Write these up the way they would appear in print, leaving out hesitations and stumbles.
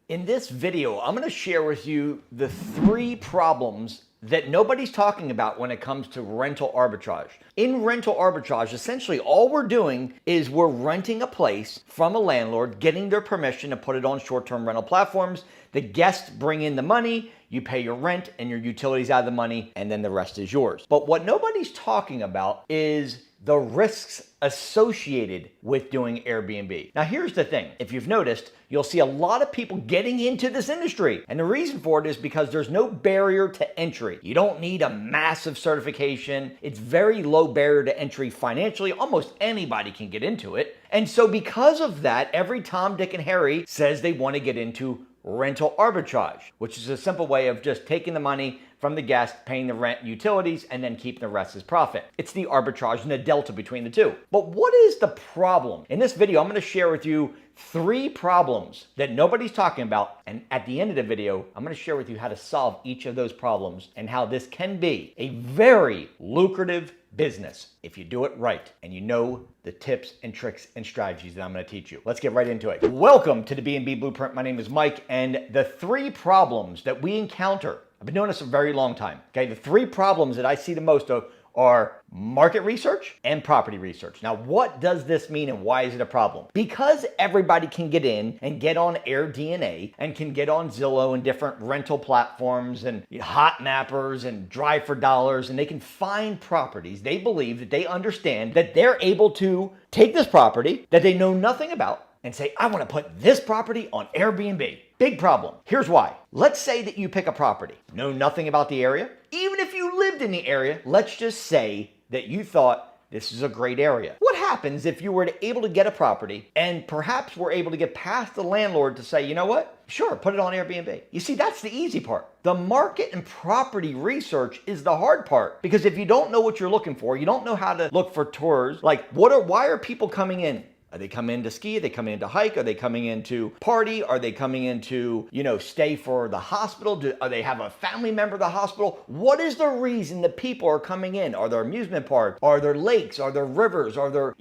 In this video, I'm going to share with you the 3 problems that nobody's talking about when it comes to rental arbitrage. In rental arbitrage, essentially all we're doing is we're renting a place from a landlord, getting their permission to put it on short-term rental platforms. The guests bring in the money, you pay your rent and your utilities out of the money, and then the rest is yours. But what nobody's talking about is the risks associated with doing Airbnb. Now, here's the thing. If you've noticed, you'll see a lot of people getting into this industry. And the reason for it is because there's no barrier to entry. You don't need a massive certification. It's very low barrier to entry financially. Almost anybody can get into it. And so because of that, every Tom, Dick, and Harry says they want to get into rental arbitrage, which is a simple way of just taking the money from the guest, paying the rent and utilities, and then keeping the rest as profit. It's the arbitrage and the delta between the two. But what is the problem? In this video, I'm going to share with you 3 problems that nobody's talking about. And at the end of the video, I'm going to share with you how to solve each of those problems and how this can be a very lucrative business if you do it right and you know the tips and tricks and strategies that I'm going to teach you. Let's get right into it. Welcome to the B&B Blueprint. My name is Mike, and the 3 problems that we encounter, I've been doing this a very long time. Okay, the 3 problems that I see the most of are market research and property research. Now, what does this mean and why is it a problem? Because everybody can get in and get on AirBNB and can get on Zillow and different rental platforms and hot mappers and drive for dollars, and they can find properties. They believe that they understand that they're able to take this property that they know nothing about and say, I want to put this property on Airbnb. Big problem. Here's why. Let's say that you pick a property, know nothing about the area. Even if you lived in the area, let's just say that you thought this is a great area. What happens if you were able to get a property and perhaps were able to get past the landlord to say, you know what? Sure, put it on Airbnb. You see, that's the easy part. The market and property research is the hard part, because if you don't know what you're looking for, you don't know how to look for tours, like why are people coming in? Are they coming in to ski? Are they coming in to hike? Are they coming in to party? Are they coming in to, stay for the hospital? Are they have a family member at the hospital? What is the reason that people are coming in? Are there amusement parks? Are there lakes? Are there rivers? Are there,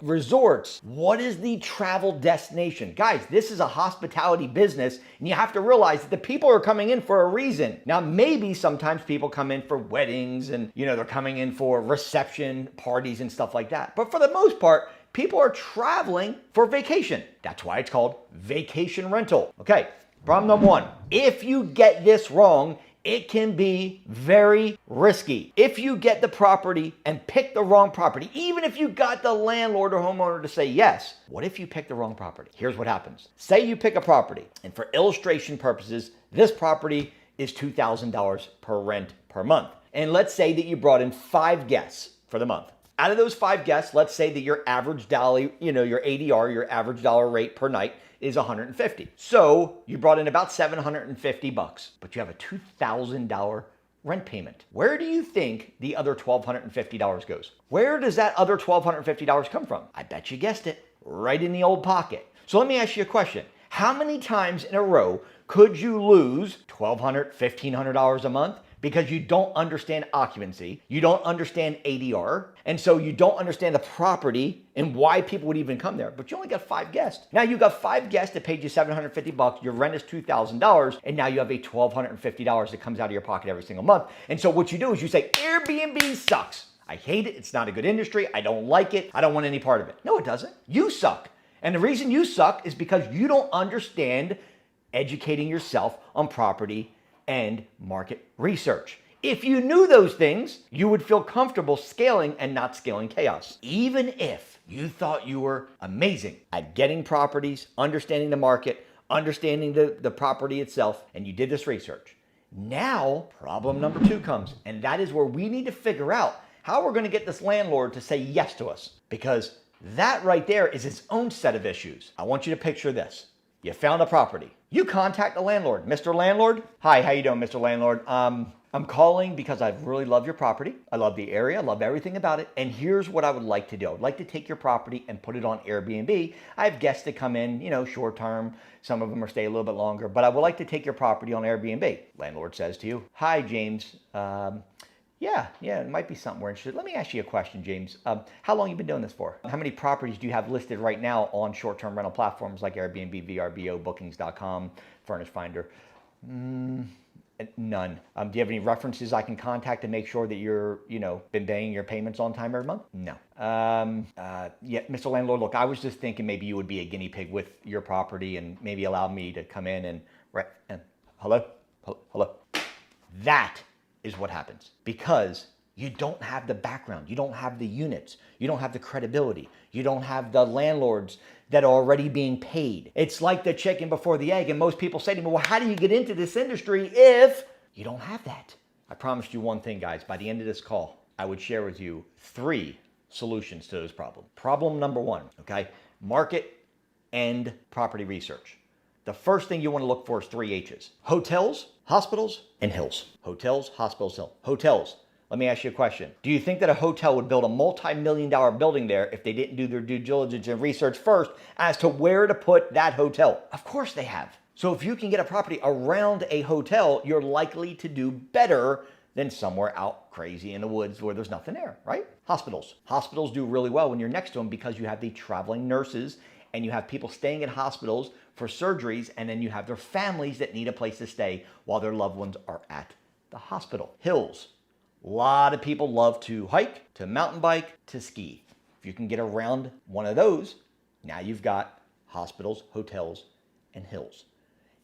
resorts? What is the travel destination? Guys, this is a hospitality business, and you have to realize that the people are coming in for a reason. Now, maybe sometimes people come in for weddings and, they're coming in for reception parties and stuff like that. But for the most part, people are traveling for vacation. That's why it's called vacation rental. Okay, problem number 1. If you get this wrong, it can be very risky. If you get the property and pick the wrong property, even if you got the landlord or homeowner to say yes, what if you pick the wrong property? Here's what happens. Say you pick a property, and for illustration purposes, this property is $2,000 per rent per month. And let's say that you brought in 5 guests for the month. Out of those 5 guests, let's say that your average dollar, your ADR, your average dollar rate per night is $150. So you brought in about $750, but you have a $2,000 rent payment. Where do you think the other $1,250 goes? Where does that other $1,250 come from? I bet you guessed it, right in the old pocket. So let me ask you a question. How many times in a row could you lose $1,200, $1,500 a month? Because you don't understand occupancy, you don't understand ADR, and so you don't understand the property and why people would even come there. But you only got 5 guests. Now you got 5 guests that paid you $750, your rent is $2,000, and now you have a $1,250 that comes out of your pocket every single month. And so what you do is you say, Airbnb sucks. I hate it. It's not a good industry. I don't like it. I don't want any part of it. No, it doesn't. You suck. And the reason you suck is because you don't understand educating yourself on property and market research. If you knew those things, you would feel comfortable scaling and not scaling chaos. Even if you thought you were amazing at getting properties, understanding the market, understanding the property itself, and you did this research. Now, problem number 2 comes, and that is where we need to figure out how we're going to get this landlord to say yes to us, because that right there is its own set of issues. I want you to picture this. You found a property. You contact the landlord. Mr. Landlord, hi, how you doing, Mr. Landlord? I'm calling because I really love your property. I love the area. I love everything about it. And here's what I would like to do. I would like to take your property and put it on Airbnb. I have guests that come in, short term. Some of them are stay a little bit longer, but I would like to take your property on Airbnb. Landlord says to you, hi, James. Yeah, it might be something we're interested in. Let me ask you a question, James. How long have you been doing this for? How many properties do you have listed right now on short-term rental platforms like Airbnb, vrbo, bookings.com, Furnish Finder? None. Do you have any references I can contact to make sure that you're, been paying your payments on time every month? No. Yeah, Mr. Landlord, look, I was just thinking maybe you would be a guinea pig with your property and maybe allow me to come in and hello? Hello? That is what happens because you don't have the background. You don't have the units. You don't have the credibility. You don't have the landlords that are already being paid. It's like the chicken before the egg. And most people say to me, well, how do you get into this industry if you don't have that? I promised you one thing, guys. By the end of this call, I would share with you 3 solutions to those problems. Problem number 1, okay? Market and property research. The first thing you want to look for is 3 H's. Hotels, hospitals, and hills. Hotels, hospitals, hills. Hotels. Let me ask you a question. Do you think that a hotel would build a multi-million-dollar building there if they didn't do their due diligence and research first as to where to put that hotel? Of course they have. So if you can get a property around a hotel, you're likely to do better than somewhere out crazy in the woods where there's nothing there, right? Hospitals. Hospitals do really well when you're next to them because you have the traveling nurses and you have people staying in hospitals for surgeries, and then you have their families that need a place to stay while their loved ones are at the hospital. Hills. A lot of people love to hike, to mountain bike, to ski. If you can get around one of those, now you've got hospitals, hotels, and hills.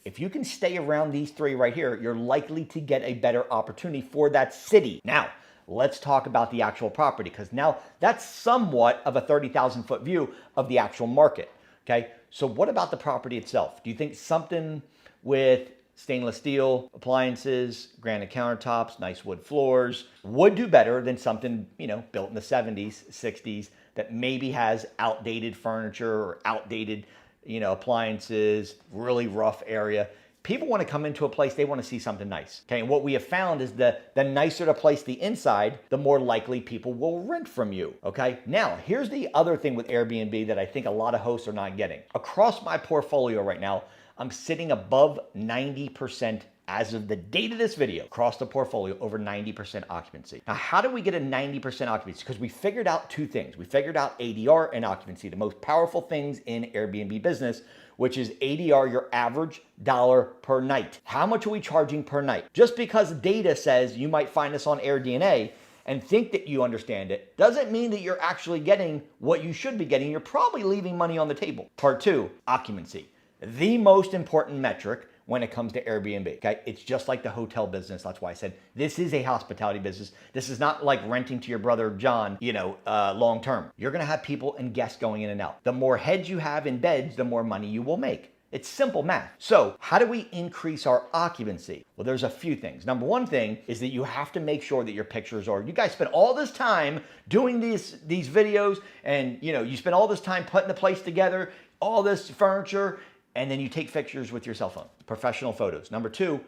If you can stay around these 3 right here, you're likely to get a better opportunity for that city. Now, let's talk about the actual property because now that's somewhat of a 30,000 foot view of the actual market. Okay, so what about the property itself? Do you think something with stainless steel appliances, granite countertops, nice wood floors would do better than something, built in the 70s, 60s that maybe has outdated furniture or outdated, appliances, really rough area? People want to come into a place, they want to see something nice. Okay, and what we have found is that the nicer the place the inside, the more likely people will rent from you. Okay, now here's the other thing with Airbnb that I think a lot of hosts are not getting. Across my portfolio right now, I'm sitting above 90% as of the date of this video. Across the portfolio, over 90% occupancy. Now, how do we get a 90% occupancy? Because we figured out 2 things. We figured out ADR and occupancy, the most powerful things in Airbnb business, which is ADR, your average dollar per night. How much are we charging per night? Just because data says you might find us on AirDNA and think that you understand it, doesn't mean that you're actually getting what you should be getting. You're probably leaving money on the table. Part 2, occupancy. The most important metric when it comes to Airbnb, okay? It's just like the hotel business. That's why I said this is a hospitality business. This is not like renting to your brother John, long term. You're gonna have people and guests going in and out. The more heads you have in beds, the more money you will make. It's simple math. So how do we increase our occupancy? Well, there's a few things. Number 1 thing is that you have to make sure that your pictures are, you guys spend all this time doing these videos and you spend all this time putting the place together, all this furniture, and then you take pictures with your cell phone, professional photos. Number 2,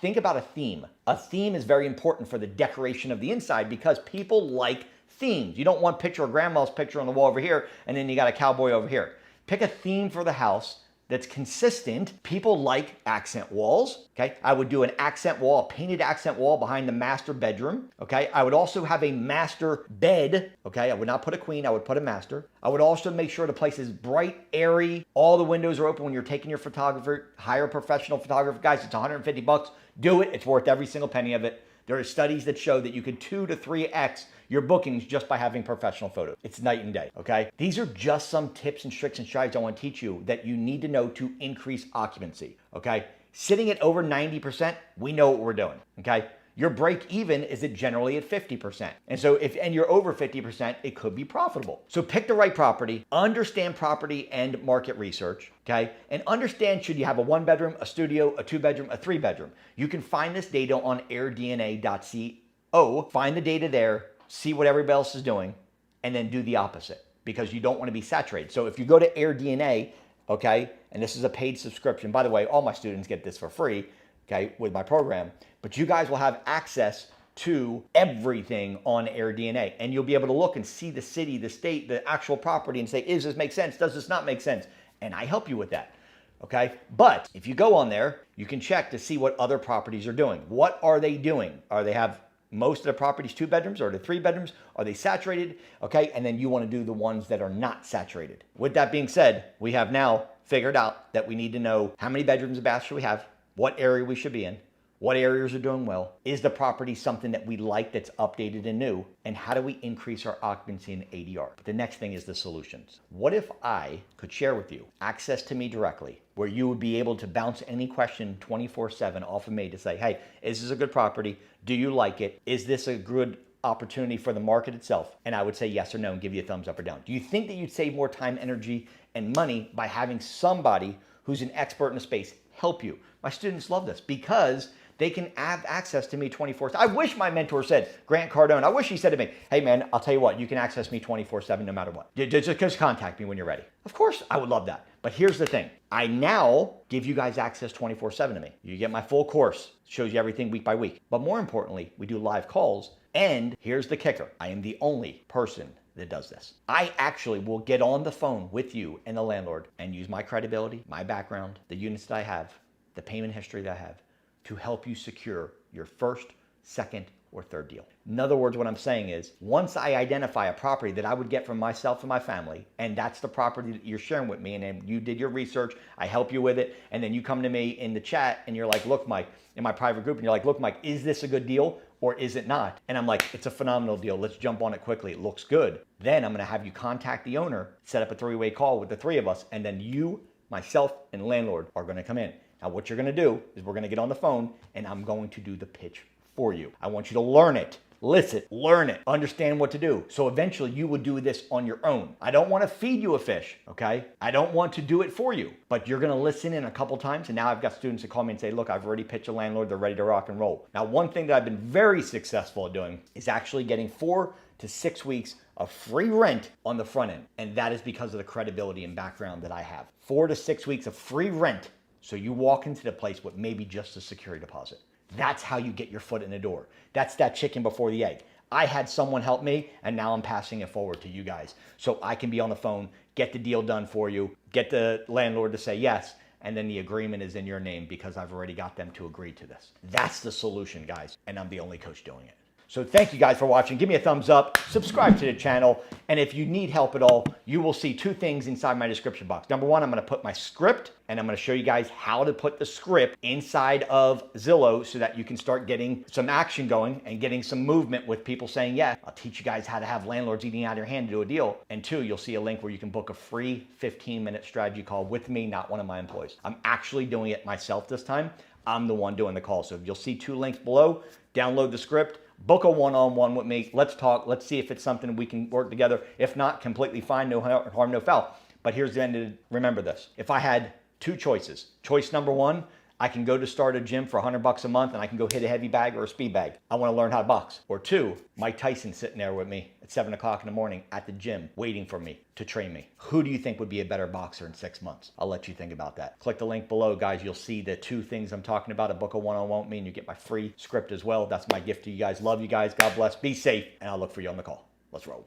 think about a theme. A theme is very important for the decoration of the inside because people like themes. You don't want picture of grandma's picture on the wall over here and then you got a cowboy over here. Pick a theme for the house that's consistent. People like accent walls, okay? I would do an accent wall, a painted accent wall behind the master bedroom, okay? I would also have a master bed, okay? I would not put a queen, I would put a master. I would also make sure the place is bright, airy, all the windows are open when you're taking your photographer, hire a professional photographer. Guys, it's $150, do it, it's worth every single penny of it. There are studies that show that you could 2 to 3x your bookings just by having professional photos. It's night and day, okay? These are just some tips and tricks and strategies I want to teach you that you need to know to increase occupancy, okay? Sitting at over 90%, we know what we're doing, okay? Your break even is generally at 50%. And so if you're over 50%, it could be profitable. So pick the right property, understand property and market research, okay? And understand, should you have a 1-bedroom, a studio, a 2-bedroom, a 3-bedroom? You can find this data on airdna.co. Find the data there, see what everybody else is doing, and then do the opposite because you don't want to be saturated. So if you go to AirDNA, okay, and this is a paid subscription. By the way, all my students get this for free, okay, with my program, but you guys will have access to everything on AirDNA and you'll be able to look and see the city, the state, the actual property and say, does this make sense? Does this not make sense? And I help you with that, okay? But if you go on there, you can check to see what other properties are doing. What are they doing? Are they have most of the properties 2 bedrooms or the 3 bedrooms? Are they saturated? Okay, and then you want to do the ones that are not saturated. With that being said, we have now figured out that we need to know how many bedrooms and baths should we have, what area we should be in, what areas are doing well, is the property something that we like that's updated and new, and how do we increase our occupancy and ADR? But the next thing is the solutions. What if I could share with you access to me directly, where you would be able to bounce any question 24/7 off of me to say, hey, is this a good property? Do you like it? Is this a good opportunity for the market itself? And I would say yes or no and give you a thumbs up or down. Do you think that you'd save more time, energy, and money by having somebody who's an expert in the space help you? My students love this because they can have access to me 24/7. I wish my mentor said, Grant Cardone, I wish he said to me, hey man, I'll tell you what, you can access me 24/7 no matter what. Just contact me when you're ready. Of course, I would love that. But here's the thing. I now give you guys access 24/7 to me. You get my full course. It shows you everything week by week. But more importantly, we do live calls. And here's the kicker. I am the only person that does this. I actually will get on the phone with you and the landlord and use my credibility, my background, the units that I have, the payment history that I have, to help you secure your first, second, or third deal. In other words, what I'm saying is, once I identify a property that I would get from myself and my family, and that's the property that you're sharing with me, and then you did your research, I help you with it, and then you come to me in the chat and you're like, look, Mike, in my private group, and you're like, look, Mike, is this a good deal or is it not? And I'm like, it's a phenomenal deal. Let's jump on it quickly. It looks good. Then I'm gonna have you contact the owner, set up a 3-way call with the 3 of us, and then you, myself, and landlord are gonna come in. Now, what you're gonna do is we're gonna get on the phone and I'm going to do the pitch for you. I want you to learn it, listen, learn it, understand what to do. So eventually you would do this on your own. I don't wanna feed you a fish, okay? I don't want to do it for you, but you're gonna listen in a couple times. And now I've got students that call me and say, look, I've already pitched a landlord, they're ready to rock and roll. Now, one thing that I've been very successful at doing is actually getting 4 to 6 weeks of free rent on the front end. And that is because of the credibility and background that I have. 4 to 6 weeks of free rent. So you walk into the place with maybe just a security deposit. That's how you get your foot in the door. That's that chicken before the egg. I had someone help me and now I'm passing it forward to you guys. So I can be on the phone, get the deal done for you, get the landlord to say yes, and then the agreement is in your name because I've already got them to agree to this. That's the solution, guys, and I'm the only coach doing it. So thank you guys for watching. Give me a thumbs up, subscribe to the channel, and if you need help at all, you will see 2 things inside my description box. Number 1, I'm gonna put my script, and I'm gonna show you guys how to put the script inside of Zillow so that you can start getting some action going and getting some movement with people saying, yeah, I'll teach you guys how to have landlords eating out of your hand to do a deal. And 2, you'll see a link where you can book a free 15-minute strategy call with me, not one of my employees. I'm actually doing it myself this time. I'm the one doing the call. So you'll see 2 links below. Download the script, book a one-on-one with me. Let's talk. Let's see if it's something we can work together. If not, completely fine. No harm, no foul. But here's the end of it. Remember this. If I had 2 choices, choice number 1, I can go to start a gym for $100 a month and I can go hit a heavy bag or a speed bag. I want to learn how to box. Or 2, Mike Tyson sitting there with me at 7 o'clock in the morning at the gym waiting for me to train me. Who do you think would be a better boxer in 6 months? I'll let you think about that. Click the link below, guys. You'll see the 2 things I'm talking about. A book a one-on-one with me and you get my free script as well. That's my gift to you guys. Love you guys. God bless. Be safe. And I'll look for you on the call. Let's roll.